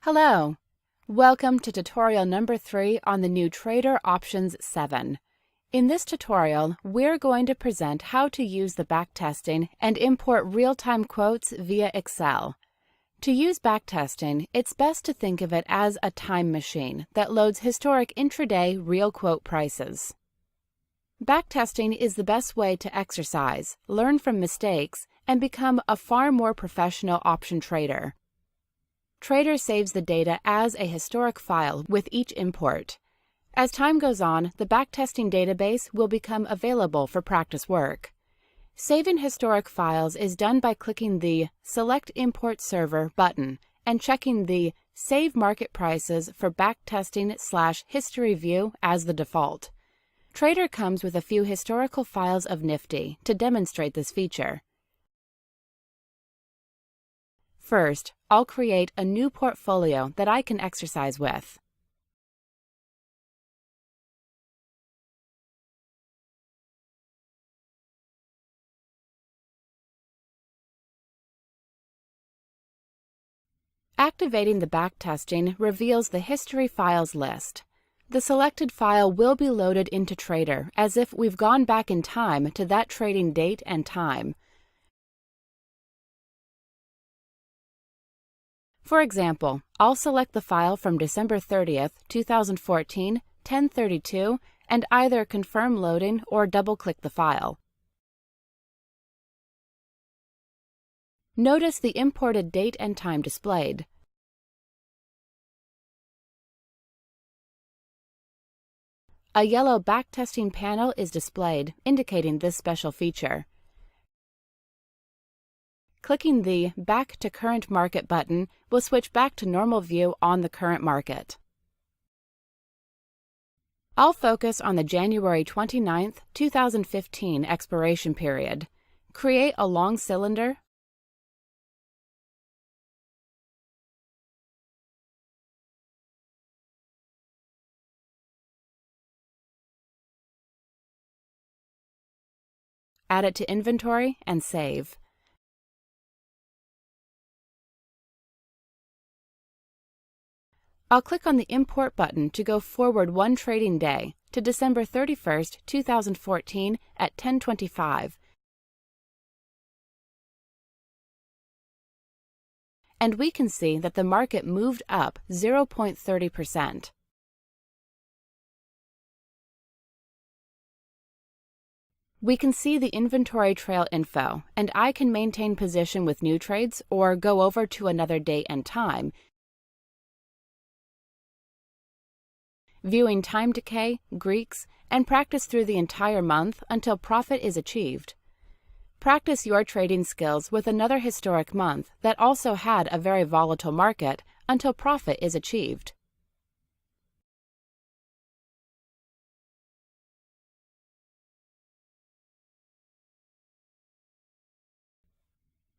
Hello! Welcome to tutorial number 3 on the new Trador Options 7. In this tutorial, we're going to present how to use the backtesting and import real-time quotes via Excel. To use backtesting, it's best to think of it as a time machine that loads historic intraday real quote prices. Backtesting is the best way to exercise, learn from mistakes, and become a far more professional option trader. Trador saves the data as a historic file with each import. As time goes on, the backtesting database will become available for practice work. Saving historic files is done by clicking the Select Import Server button and checking the Save Market Prices for Backtesting/History View as the default. Trador comes with a few historical files of Nifty to demonstrate this feature. First, I'll create a new portfolio that I can exercise with. Activating the backtesting reveals the History Files list. The selected file will be loaded into Trador as if we've gone back in time to that trading date and time. For example, I'll select the file from December 30th, 2014, 10:32, and either confirm loading or double-click the file. Notice the imported date and time displayed. A yellow backtesting panel is displayed, indicating this special feature. Clicking the Back to Current Market button will switch back to normal view on the current market. I'll focus on the January 29th, 2015 expiration period. Create a long cylinder. Add it to inventory and save. I'll click on the Import button to go forward one trading day to December 31st, 2014 at 10:25. And we can see that the market moved up 0.30%. We can see the inventory trail info, and I can maintain position with new trades or go over to another date and time, viewing time decay, Greeks, and practice through the entire month until profit is achieved. Practice your trading skills with another historic month that also had a very volatile market until profit is achieved.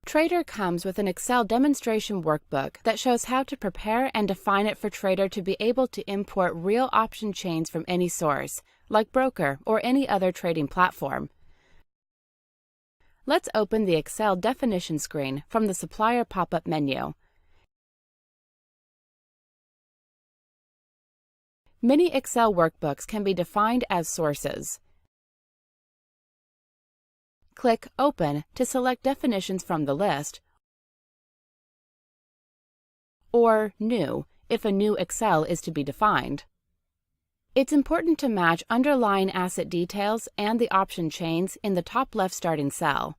Trador comes with an Excel demonstration workbook that shows how to prepare and define it for Trador to be able to import real option chains from any source, like broker or any other trading platform. Let's open the Excel definition screen from the Supplier pop-up menu. Many Excel workbooks can be defined as sources. Click Open to select definitions from the list, or New if a new Excel is to be defined. It's important to match underlying asset details and the option chains in the top left starting cell.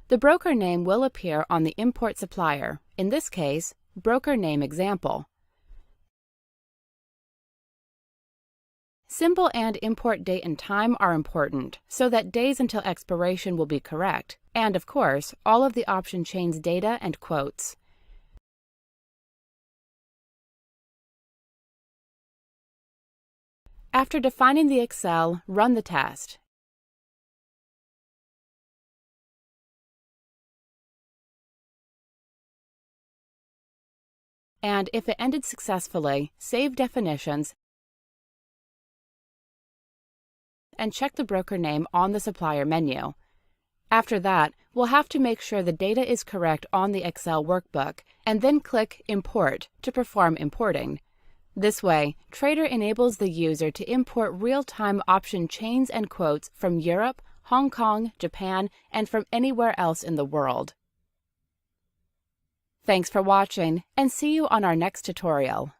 The broker name will appear on the import supplier, in this case, broker name example. Symbol and import date and time are important so that days until expiration will be correct, and of course, all of the option chain's data and quotes. After defining the Excel, run the test. And if it ended successfully, save definitions and check the broker name on the supplier menu. After that, we'll have to make sure the data is correct on the Excel workbook, and then click Import to perform importing. This way, Trador enables the user to import real-time option chains and quotes from Europe, Hong Kong, Japan, and from anywhere else in the world. Thanks for watching, and see you on our next tutorial.